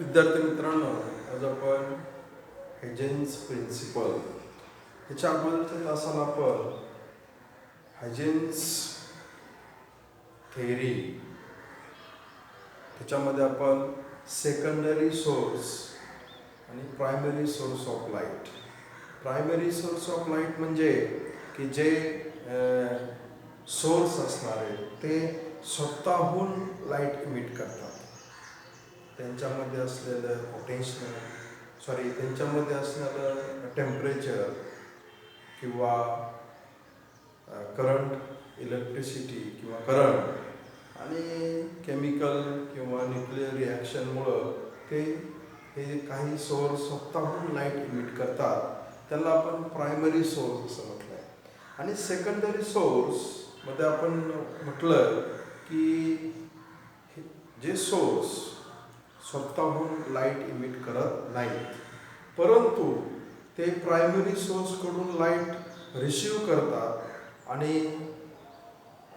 विद्यार्थी मित्रांनो, आज आपण हायजेन्स प्रिन्सिपल ह्याच्या अगोदरच्या तासाला आपण हायजेन्स थेअरी त्याच्यामध्ये आपण सेकंडरी सोर्स आणि primary source of light. Primary source of light म्हणजे की जे सोर्स असणार आहे ते स्वतःहून लाईट इमिट करतात. त्यांच्यामध्ये असलेलं त्यांच्यामध्ये असलेलं टेम्परेचर किंवा करंट, इलेक्ट्रिसिटी किंवा करंट आणि केमिकल किंवा न्यूक्लिअर रिॲक्शनमुळं हे काही सोर्स स्वतःहून लाईट इमिट करतात. त्याला आपण प्रायमरी सोर्स असं म्हटलं आहे. आणि सेकंडरी सोर्समध्ये आपण म्हटलं की जे सोर्स स्वतःहून लाईट इमिट करत नाहीत, परंतु ते प्रायमरी सोर्सकडून लाईट रिसीव करतात आणि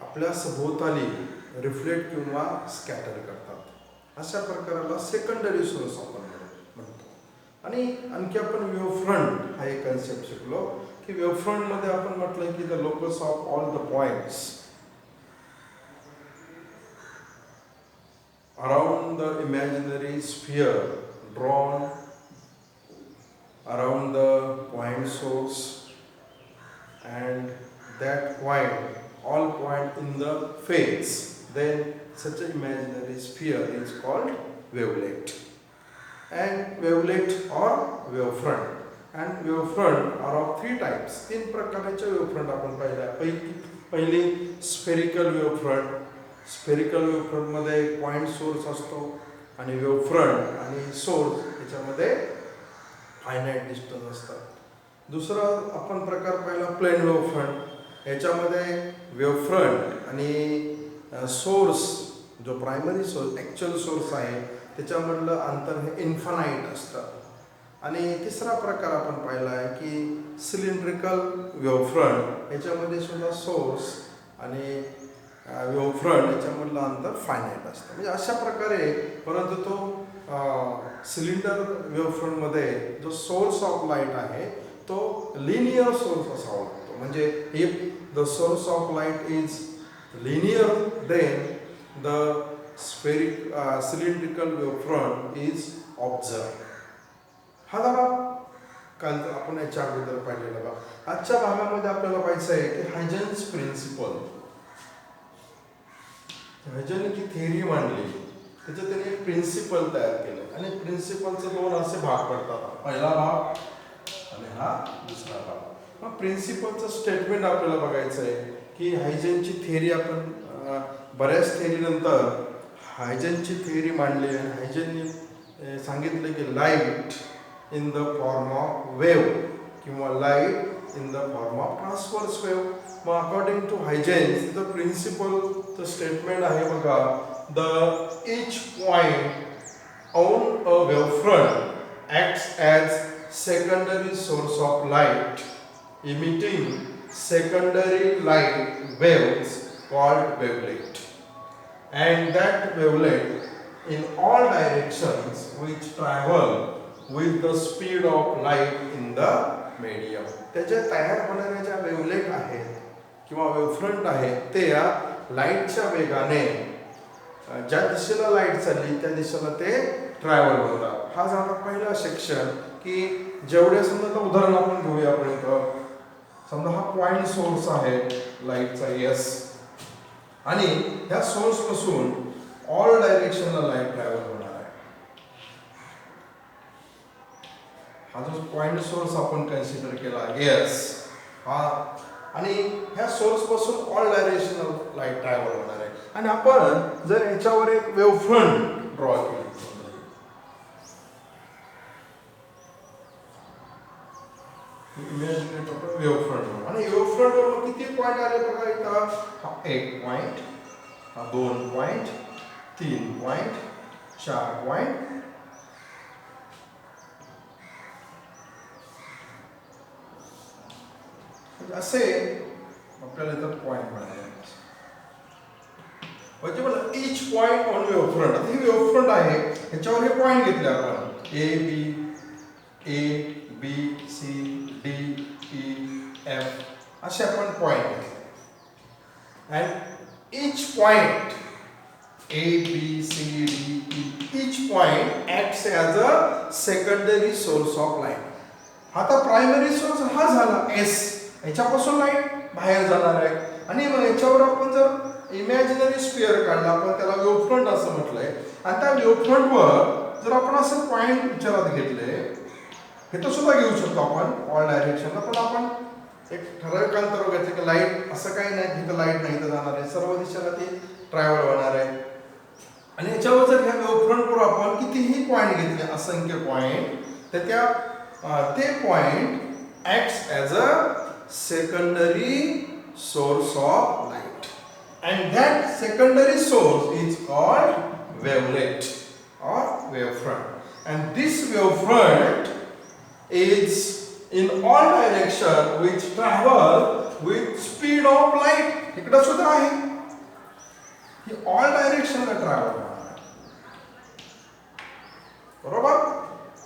आपल्या सभोवताली रिफ्लेक्ट किंवा स्कॅटर करतात. अशा प्रकाराला सेकंडरी सोर्स आपण म्हणतो. आणि आणखी आपण वेव्हफ्रंट हा एक कन्सेप्ट शिकलो की वेव्हफ्रंटमध्ये आपण म्हटलं की the locus of all the points around the imaginary sphere drawn around the point source, and that point, all point in the phase, then such an imaginary sphere is called wavelet. And wavelet or wavefront. And wavefront are of three types. तीन प्रकारचे wavefront आपण पहिली spherical wavefront. Spherical वेव्हफ्रंटमध्ये point source असतो आणि वेव्हफ्रंट आणि source याच्यामध्ये finite distance असतात. दुसरा आपण प्रकार पाहिला प्लेन वेव्हफ्रंट. याच्यामध्ये वेव्हफ्रंट आणि सोर्स जो प्रायमरी सोर्स ॲक्च्युअल सोर्स आहे त्याच्यामधलं अंतर हे इन्फानाईट असतं. आणि तिसरा प्रकार आपण पाहिला आहे की सिलेंड्रिकल वेव्हफ्रंट. याच्यामध्ये सुद्धा सोर्स आणि वेव्हफ्रंट याच्यामधलं अंतर फायनाईट असतं. म्हणजे अशा प्रकारे, परंतु तो सिलेंडर वेव्हफ्रंटमध्ये जो सोर्स ऑफ लाईट आहे तो लिनियर सोर्स असावा लागतो. म्हणजे if the source of light is linear then the cylindrical wavefront is observe. हा जरा काल आपण याच्या अगोदर पाहिलेला बघा. आजच्या भागामध्ये आपल्याला पाहायचं आहे की हायजेन्स प्रिन्सिपल, हायजेनने जी थेअरी मांडली त्याचं त्यांनी एक प्रिन्सिपल तयार केलं. आणि प्रिन्सिपलचे दोन असे भाग पडतात, पहिला भाग आणि हा दुसरा भाग. मग प्रिन्सिपलचं स्टेटमेंट आपल्याला बघायचं आहे की हायजेनची थेअरी आपण बऱ्याच थेअरीनंतर हायजेनची थेअरी मांडली आणि हायजेनने सांगितलं की light in the form of wave किंवा light in the form of transverse wave. मग अकॉर्डिंग टू हायजेन्स द प्रिन्सिपलचं स्टेटमेंट आहे बघा, the each point on a wavefront acts as secondary source of light emitting secondary light waves called wavelet, and that wavelet in all directions which travel with the speed of light in the medium. त्याचे तयार होणाऱ्या ज्या wavelet आहेत किंवा वेव्हफ्रंट आहेत ते या लाईटच्या वेगाने ज्या दिशेला लाईट चालली त्या दिशेला ते ट्रॅव्हल होतात. हा झाला पहिला सेक्शन की जेवढे समजा उदाहरण आपण घेऊयापर्यंत, समजा हा पॉइंट सोर्स आहे लाईटचा एस, आणि ह्या सोर्स पासून ऑल डायरेक्शनला लाईट ट्रॅव्हल होणार आहे. हा जो पॉइंट सोर्स आपण कन्सिडर केला एस हा, आणि ह्या सोर्स पासून ऑल डायरेक्शनल लाईट ट्रॅव्हल होणार आहे. आणि आपण जर याच्यावर एक वेव्हफ्रंट ड्रॉ केली, वेव्हफ्रंट, आणि वेव्हफ्रंटवर किती पॉईंट आले बघा इथं, हा 1 पॉईंट, हा 2 पॉईंट, 3 पॉईंट, 4 पॉईंट, असे आपल्याला इथं पॉईंट मिळाले. म्हणजे मला इच पॉइंट ऑन वेव्हफ्रंट. आता ही वेव्हफ्रंट आहे, ह्याच्यावर हे पॉइंट घेतले आपण A B C D E F असे आपण पॉइंट घेतले. And each point A, B, C, D, E, each point acts as a secondary source of light. आता प्रायमरी सोर्स हा झाला S, याच्यापासून लाईट बाहेर जाणार आहे. आणि मग याच्यावर आपण जर इमॅजिनरी स्फिअर काढला, आपण त्याला वेव्हफ्रंट असं म्हटलंय, आणि त्या वेव्हफ्रंटवर जर आपण असं पॉइंट विचारात घेतले, हे तर सुद्धा घेऊ शकतो आपण ऑल डायरेक्शनला, पण आपण एक ठराविक अंतरावर घेतलं की लाईट असं काही नाही, तिथं लाईट नाही तर जाणार आहे, सर्व दिशेला ती ट्रॅव्हल होणार आहे. आणि याच्यावर जर ह्या वेव्हफ्रंटवर आपण कितीही पॉइंट घेतले, असंख्य पॉइंट, तर ते point acts as a secondary source of light, and that secondary source is called wavelet or wavefront. And this wavefront is in all direction which travel with speed of light. इकडे सुद्धा आहे, ही all डायरेक्शनला travel होणार, बरोबर.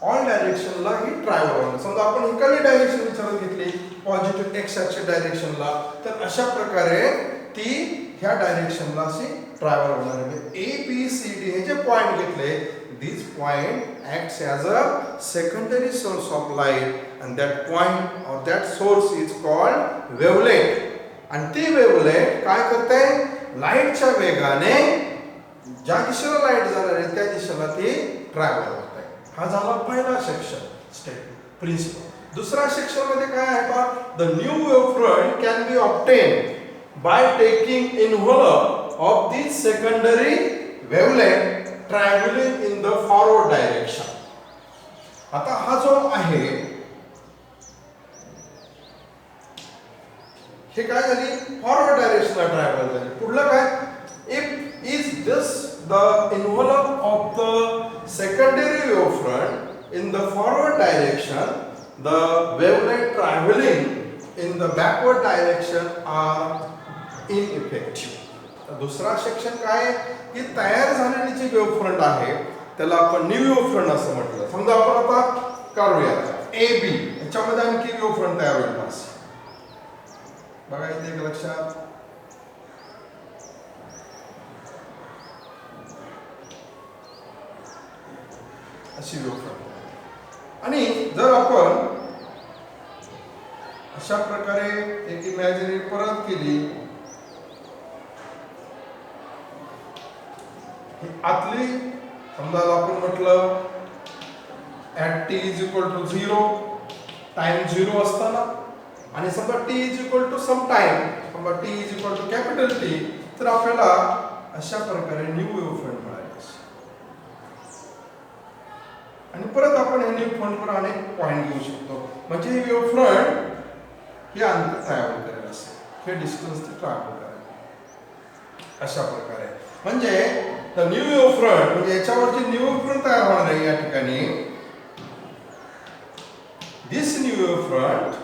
All डायरेक्शनला ही travel होणार. समजा आपण इकडली direction विचारात घेतली पॉझिटिव्ह एक्स ॲक्सिस डायरेक्शनला, तर अशा प्रकारे ती ह्या डायरेक्शनला अशी ट्रॅव्हल होणार आहे. ए बी सी डी हे जे पॉइंट घेतले, this point acts as a secondary source of light, and that point और that source is called wavelet. आणि ती वेवलेट काय करते, लाईटच्या वेगाने ज्या दिशेला लाईट जाणार आहे त्या दिशेला ती ट्रॅव्हल होत आहे. हा झाला पहिला सेक्शन, स्टेप प्रिन्सिपल. दुसऱ्या सेक्शन मध्ये काय आहे का, the new wavefront can be obtain by taking envelope of this secondary wavelength traveling in the forward direction. आता हा जो आहे हे काय झाली, फॉरवर्ड डायरेक्शनला ट्रॅव्हल झाली. पुढलं काय, if is this the envelope of the secondary wavefront in the forward direction, the wavelength traveling in the backward direction are इनइफेक्टिव्ह. दुसरा सेक्शन काय आहे की तयार झालेली जी वेव्हफ्रंट आहे त्याला आपण न्यू वेव्हफ्रंट असं म्हटलं. समजा आपण आता काढूया ए बी, याच्यामध्ये आणखी वेव्हफ्रंट तयार होईल बस. बघा इथे एक लक्षात, अशी वेव्हफ्रंट. आणि जर आपण अशा प्रकारे एक इमॅजिनरी परत केली, आतली समजा आपण म्हटलं at T is equal to 0, time 0 असताना, आणि समजा T is equal to some time, समजा T is equal to capital T, तर आपल्याला अशा प्रकारे न्यू वेव्हफ्रंट मिळाली. आणि परत आपण या न्यू फ्रंटवर अनेक पॉइंट घेऊ शकतो. म्हणजे ही वेव्हफ्रंट हे अंतर तयार करेल, असे हे डिस्टन्स ते ट्रॅव्हल करेल अशा प्रकारे. म्हणजे द न्यू वेव्हफ्रंट म्हणजे याच्यावरची न्यू वेव्हफ्रंट तयार होणार आहे या ठिकाणी. This new wavefront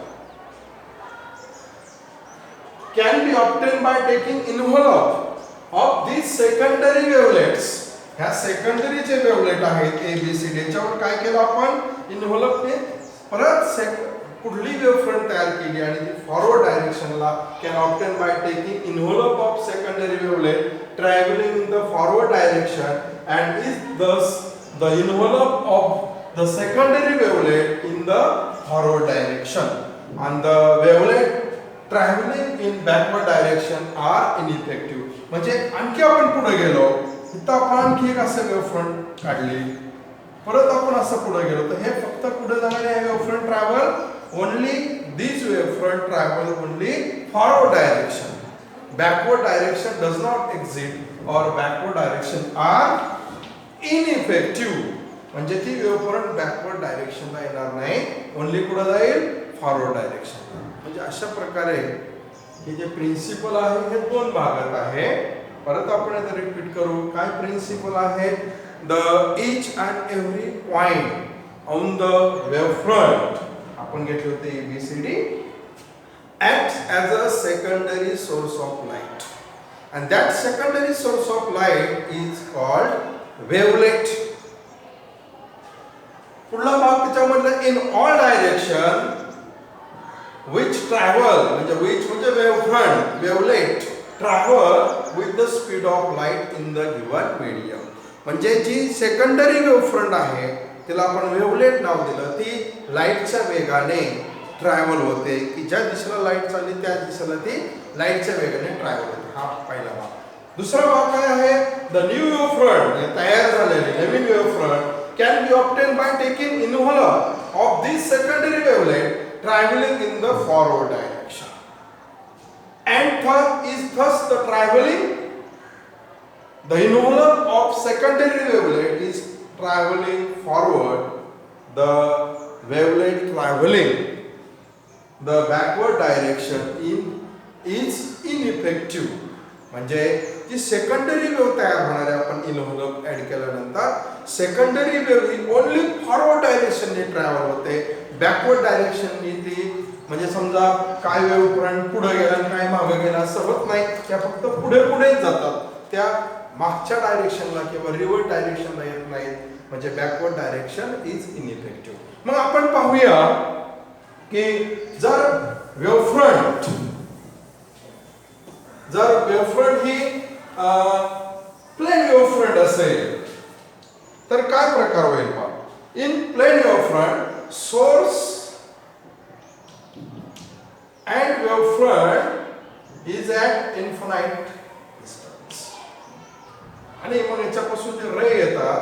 can be obtain by taking involve of this secondary wavelets. ह्या सेकंडरी जे वेव्हलेट आहेत ए बी सी डी, याच्यावर काय केलं आपण, इन्व्हॉल्वने परत पुढली वेव्हफ्रंट तयार केली, आणि ती फॉरवर्ड डायरेक्शनला can obtain by taking involve of secondary wavelet traveling in the forward direction, and is thus the envelope of the secondary wavelet in the forward direction, and the wavelet traveling in backward direction are ineffective. म्हणजे आणखी आपण पुढे गेलो, इथं आपण आणखी एक असं वेव्हफ्रंट काढली, परत आपण असं पुढे गेलो, तर हे फक्त पुढे जाणारे wavefront travel only, this wavefront travel only forward direction. Backward direction does not exist or backward direction are ineffective. म्हणजे ती वेव्हफ्रंट बॅकवर्ड डायरेक्शनला येणार नाही, ओनली कुठे जाईल, फॉरवर्ड डायरेक्शनला. म्हणजे अशा प्रकारे हे जे प्रिन्सिपल आहे हे दोन भागात आहे. परत आपण आता रिपीट करू, काय प्रिन्सिपल आहे, the each and every point on the wavefront आपण घेतले होते ABCD acts as a secondary source of light. and that secondary source of light is called wavelet. पुढला भाग त्याच्यामधला in all direction which travel म्हणजे which म्हणजे wavefront wavelet travel with the speed of light in the given medium. म्हणजे जी secondary वेव्हफ्रंट आहे तिला आपण wavelet नाव दिलं. ती लाईटच्या वेगाने ट्रॅव्हल होते की ज्या दिशेला लाईट चालली त्या दिशेला ती लाईटच्या वेगाने ट्रॅव्हल होते. हा पहिला भाग. दुसरा भाग काय आहे? द न्यू वेव्हफ्रंट तयार झालेली नवीन wavefront can be obtain by taking involve of this secondary wavelet travelling in the forward direction and thus is thus the traveling the envelope of secondary wavelet is traveling forward, the wavelet traveling the backward direction is ineffective. म्हणजे जी secondary wave तयार होणारे आपण involve add केल्यानंतर secondary wave ही only forward डायरेक्शनने travel होते, backward डायरेक्शनने ती म्हणजे समजा काय वेव्ह फ्रंट पुढे गेला आणि काय मागे गेला असं होत नाही. त्या फक्त पुढे पुढेच जातात, त्या मागच्या डायरेक्शनला किंवा रिव्हर्स डायरेक्शनला येत नाहीत. म्हणजे बॅकवर्ड डायरेक्शन इज इनइफेक्टिव्ह. मग आपण पाहूया की जर वेव्हफ्रंट ही प्लेन वेव्हफ्रंट असेल तर काय प्रकार होईल पहा. In plane wavefront source and wavefront is at infinite distance. आणि मग याच्यापासून जे रे येतात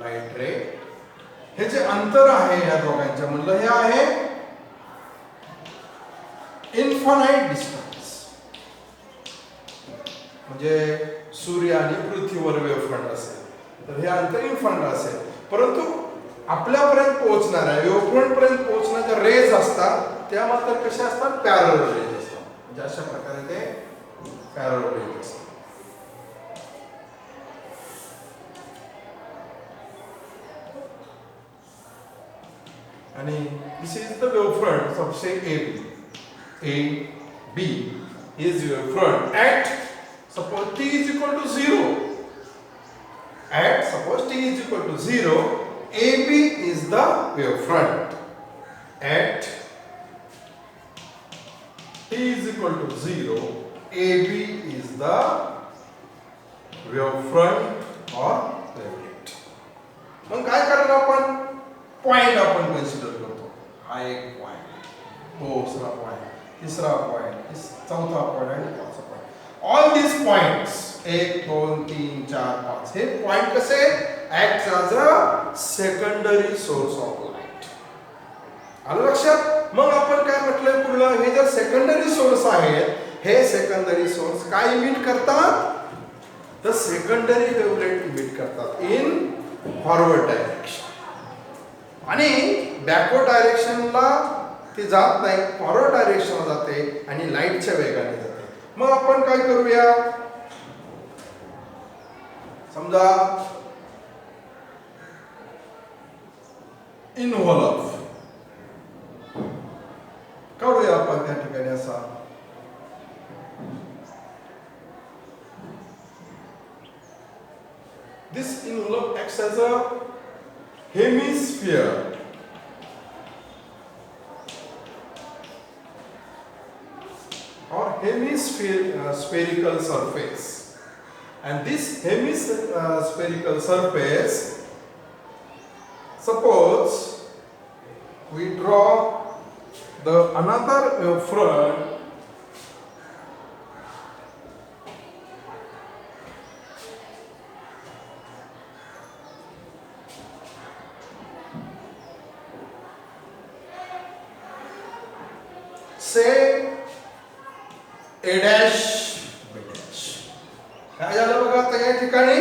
लाईट रे हे जे अंतर आहे या दोघांच्या मधलं हे आहे इन्फानाइट डिस्टन्स. म्हणजे सूर्य आणि पृथ्वीवर वेव्हफ्रंट असेल तर हे अंतर इन्फानाइट असेल. परंतु आपल्यापर्यंत पोहोचणाऱ्या वेव्हफ्रंट पर्यंत पोहोचणाऱ्या रेज असतात त्या मात्र कशा असतात? पॅरलल रेज असतात. म्हणजे अशा प्रकारे ते पॅरलल रेज असतात. आणि दिस इज द वेव्हफ्रंट सबसे A B is wavefront at suppose t is equal to 0. At suppose t is equal to 0, AB is the wavefront. At t is equal to 0, AB is the wavefront or wavelet. मग काय करणार आपण? Point आपण consider करतो. हा एक point, दुसरा point, तिसरा पॉइंट, चौथा पॉइंट आणि पाचवा पॉइंट. ऑल दिस पॉइंट्स 1 2 3 4 5 हे पॉइंट कसे act as a secondary source of light. आलं लक्षात? मग आपण काय म्हटलंय पुढलं, हे जर सेकंडरी सोर्स आहेत हे सेकंडरी सोर्स काय इमिट करतात? तर सेकंडरी वेव्हलेट इमिट करतात इन फॉरवर्ड डायरेक्शन. आणि बॅकवर्ड डायरेक्शनला ती जात नाही, फॉरवर्ड डायरेक्शनला जाते आणि लाईटच्या वेगाने जाते. मग आपण काय करूया, समजा इन्व्हॉल्व काढूया आपण त्या ठिकाणी असा. This envelope acts as a hemisphere or spherical surface, and this hemispherical surface, suppose we draw the another wavefront say A dash B dash. काय झालं बघा आता या ठिकाणी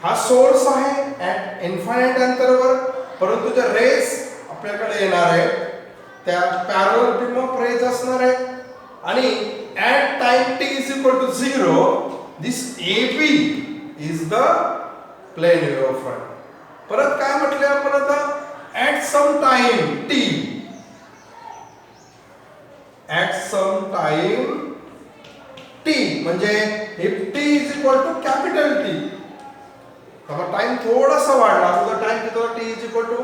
हा सोर्स आहे ऍट इन्फायनाइट अंतरावर, परंतु त्या रेज आपल्याकडे येणार आहे त्या पॅरलल बीम ऑफ रेज असणार आहे. आणि at time t is equal to 0 this AB is the plane wavefront. परत काय म्हटले आपण आता, at some time t, at some time T म्हणजे if T is equal to capital T, आता टाइम थोडासा वाढला, तुझा टाइम किती होता, T is equal to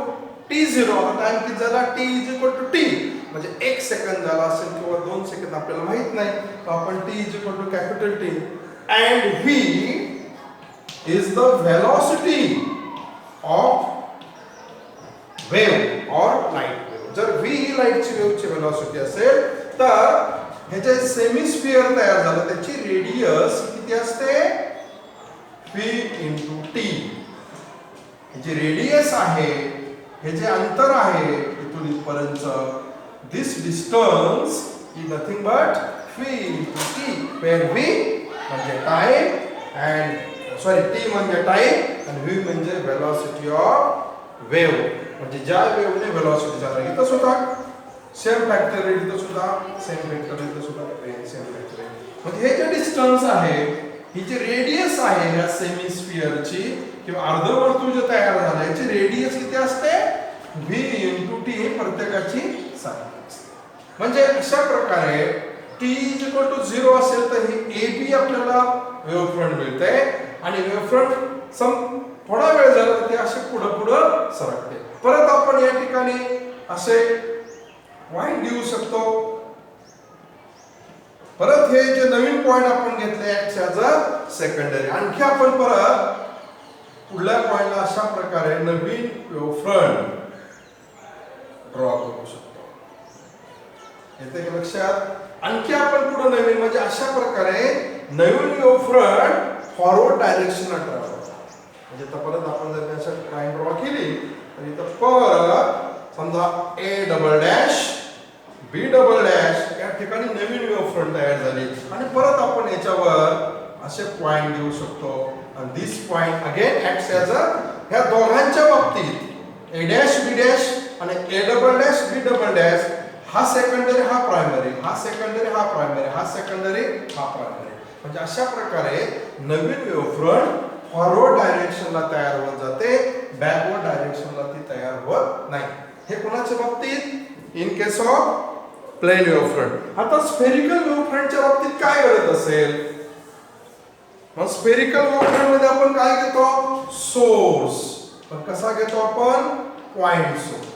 t0, आता टाइम किती झाला, T is equal to T, म्हणजे 1 सेकंद झाला असेल किंवा 2 सेकंद आपल्याला माहित नाही, तर आपण T is equal to capital T and V is the velocity of wave or light wave. जर v ही लाईटची वेव्हची व्हेलॉसिटी असेल तर हे जे सेमीस्फिअर तयार झालं त्याची रेडियस किती असते, v इंटू टी. हे जे रेडियस आहे, हे जे अंतर आहे इथून इथपर्यंत, this distance is nothing but v into T, where v म्हणजे टाइम अँड सॉरी टी म्हणजे टाइम आणि v म्हणजे व्हेलॉसिटी ऑफ वेव्ह, म्हणजे ज्या वेव्हने व्हेलॉसिटी झाला. इथं सुद्धा सेम फॅक्टर आहे, इथं सुद्धा सेम फॅक्टर, इथं सुद्धा सेम फॅक्टर आहे. म्हणजे हे जे डिस्टन्स आहे, ही जी रेडियस आहे या सेमीस्फिअरची किंवा अर्धवर्तुळ जे तयार झालं याची रेडियस किती असते, v इंटू टी, ही प्रत्येकाची सारखी असते. म्हणजे अशा प्रकारे t इज इक्वल टू 0 असेल तर ही AB आपल्याला वेव्ह फ्रंट मिळते आणि वेव्ह फ्रंट थोडा वेळ झाला तर ते असे पुढं सरकते. परत आपण या ठिकाणी असे पॉइंट देऊ शकतो. परत हे जे नवीन पॉइंट आपण घेतले ऍक्ट ॲज अ सेकंडरी, आणखी आपण परत पुढल्या पॉइंटला अशा प्रकारे नवीन वेव्ह फ्रंट ड्रॉ करू शकतो. येते का लक्षात? आणखी आपण पुढे नवीन म्हणजे अशा प्रकारे नवीन वेव्ह फ्रंट फॉरवर्ड डायरेक्शनला ड्रॉ करतो. म्हणजे आता परत आपण जर अशा लाईन ड्रॉ केली तर इथं परत समजा A double dash B double dash या ठिकाणी नवीन वेव्ह फ्रंट तयार झाली आणि परत आपण याच्यावर असे पॉइंट देऊ शकतो. आणि this point again acts as a, ह्या दोघांच्या बाबतीत A डॅश B डॅश आणि A double dash B double dash, हा सेकंडरी हा प्रायमरी, हा सेकंडरी हा प्रायमरी, हा सेकंडरी हा प्रायमरी. म्हणजे अशा प्रकारे नवीन वेव्ह फ्रंट फॉरवर्ड डायरेक्शनला तयार होत जाते, बॅकवर्ड डायरेक्शनला ती तयार होत नाही. हे कोणाच्या बाबतीत, in case of plane wave front. आता स्फेरिकल वेव्ह फ्रंटच्या बाबतीत काय घडत असेल, मग स्फेरिकल वेव्ह फ्रंट मध्ये आपण काय घेतो, सोर्स. पण कसा घेतो आपण, पॉइंट सोर्स.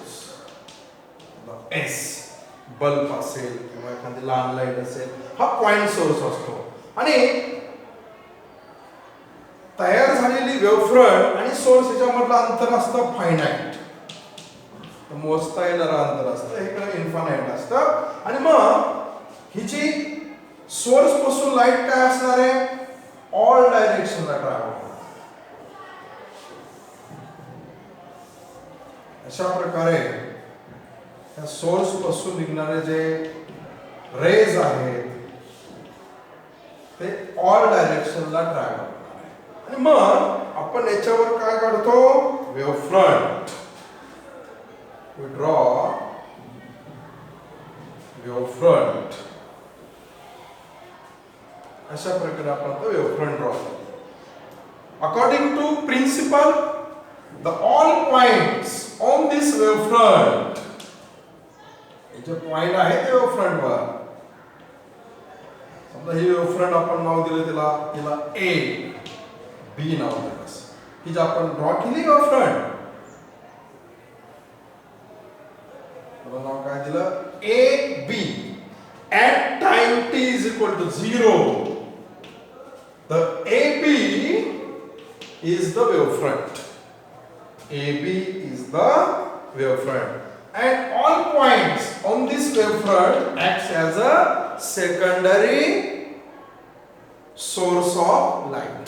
एस बल्ब असेल किंवा एखादी लहान लाईट असेल, हा पॉइंट सोर्स असतो आणि तयार झालेली वेव्ह फ्रंट आणि सोर्स याच्यामधलं अंतर असतं फायनाईट, मोजता येणारं अंतर असतं, इकडे इन्फानाईट असतं. आणि मग ही जी सोर्स पासून लाईट काय असणार आहे, ऑल डायरेक्शनला ट्रॅव्हल होणार. अशा प्रकारे या सोर्स पासून निघणारे जे रेज आहेत ते ऑल डायरेक्शनला ट्रॅव्हल होणार. आणि मग आपण याच्यावर काय काढतो, wave front. We draw wave front. अशा प्रकारे आपण तो wave front draw करतो. According to principle, the all points on this wave front, हे जे पॉइंट आहे ते wave front वर, समजा ही wave front आपण नाव दिलं तिला A, B नाव दिलं. ही जी आपण ड्रॉ केली wave front, नाव काय दिलं, A B. At time t is equal to 0, the AB is the wave front. AB is the wave front, and all points on this wave front acts as a secondary source of light.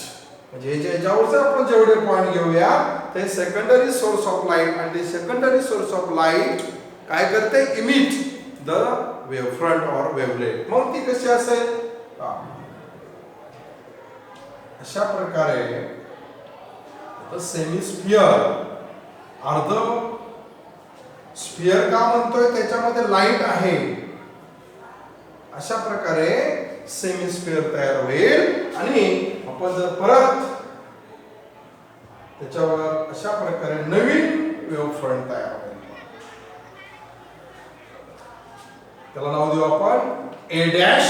म्हणजे ज्याच्यावर आपण जेवढे point घेऊया ते secondary source of light, आणि ते secondary source of light काय करते, इमिट द वेव्ह फ्रंट और वेव्हलेट. मग ती कशी असेल, अशा प्रकारे सेमीस्फिअर, अर्ध स्फिअर का म्हणतोय, त्याच्यामध्ये लाईट आहे. अशा प्रकारे सेमीस्फिअर तयार होईल आणि आपण जर परत त्याच्यावर अशा प्रकारे नवीन वेव्ह फ्रंट तयार होईल. त्याला नाव देऊ आपण A dash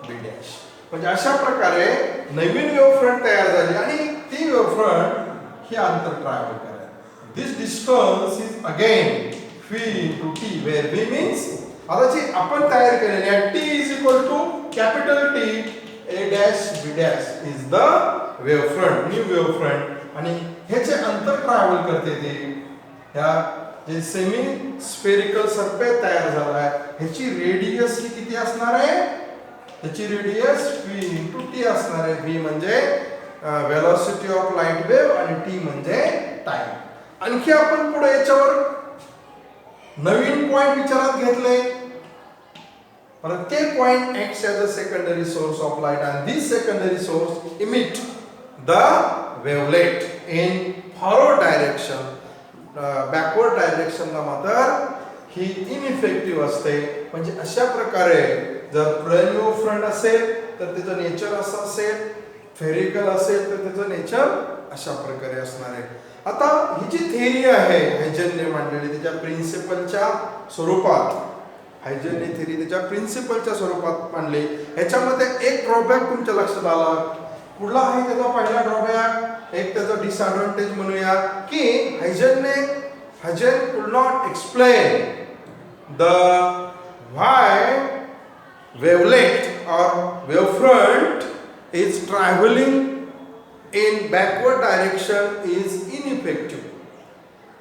B dash. Dash. म्हणजे अशा प्रकारे नवीन वेव्हफ्रंट तयार झाली आणि ती वेव्हफ्रंट ही अंतर ट्रॅव्हल करेल. This distance is again v into t where v means आता जी आपण तयार केलेली आहे t is equal to capital T a dash b dash is the wavefront, new wavefront. आणि हे जे अंतर ट्रॅव्हल करते ते ह्या जे सेमी स्फेरिकल सरफेस तयार झाला आहे ह्याची रेडियस ही किती असणार आहे? त्याची रेडियस v into t असणार आहे. v म्हणजे वेलोसिटी ऑफ लाईट वेव्ह आणि t म्हणजे टाइम. आणखी आपण पुढे याच्यावर नवीन पॉइंट विचारात घेतले. प्रत्येक point acts as a secondary source of light and this secondary source emit the wavelet in forward direction. backward direction ला मात्र ही इनइफेक्टिव्ह असते. म्हणजे अशा प्रकारे जर प्लेन वेव्हफ्रंट असेल तर त्याचं नेचर असं असेल, स्फेरिकल असेल तर त्याचं नेचर अशा प्रकारे असणार आहे. आता ही जी थेअरी आहे हायजेनने मांडलेली त्याच्या प्रिन्सिपलच्या स्वरूपात, हायजेनने थेअरी त्याच्या प्रिन्सिपलच्या स्वरूपात मांडली. ह्याच्यामध्ये एक ड्रॉबॅक तुमच्या लक्षात आला. कुठला आहे त्याचा पहिला ड्रॉबॅक? एक त्याचा डिसएडव्हांटेज म्हणूया की Huygens could not explain the why wavelet or wavefront is travelling in backward direction is ineffective.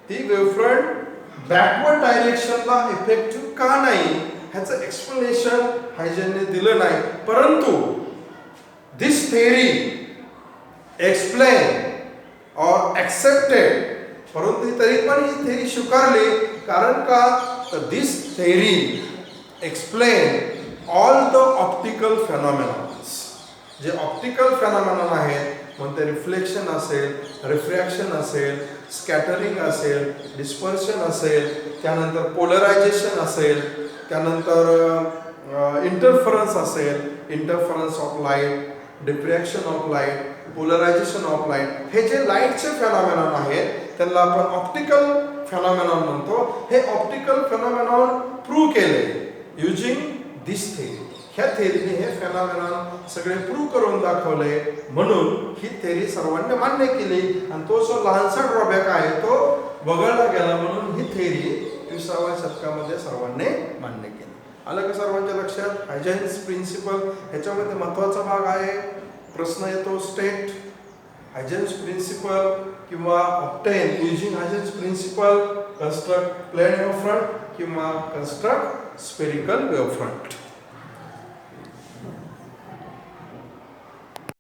ती वेव्हफ्रंट बॅकवर्ड डायरेक्शनला इफेक्टिव्ह का नाही ह्याचं एक्सप्लेनेशन हायजेनने दिलं नाही. परंतु this theory explain or accepted, परंतु तरी पण ही थेअरी स्वीकारली. कारण का? तर this theory explain all the optical phenomenons. जे ऑप्टिकल फेनॉमेनॉन आहेत मग ते रिफ्लेक्शन असेल, रिफ्रॅक्शन असेल, स्कॅटरिंग असेल, डिस्पर्शन असेल, त्यानंतर पोलरायझेशन असेल, त्यानंतर इंटरफरन्स असेल, interference of light, diffraction of light, polarisation of light, हे जे लाईटचे फेनॉमेनॉन आहेत त्यांना आपण ऑप्टिकल फेनॉमेनॉन म्हणतो. हे ऑप्टिकल फेनॉमेनॉन प्रूव्ह केले युजिंग दिस थेअरी. ह्या थेअरीने हे फेनॉमेनॉन सगळे प्रूव्ह करून दाखवले. म्हणून ही थेअरी सर्वांनी मान्य केली आणि तो जो लहानसा ड्रॉबॅक आहे तो वगळला गेला. म्हणून ही थेअरी 20व्या शतकामध्ये सर्वांनी मान्य केली. आलं का सर्वांच्या लक्षात? हायजेन्स प्रिन्सिपल ह्याच्यामध्ये महत्त्वाचा भाग आहे. प्रश्न येतो स्टेट हायजेन्स प्रिन्सिपल किंवा obtain using Huygens principle construct plane wavefront किंवा कन्स्ट्रक्ट स्फेरिकल वेव्हफ्रंट.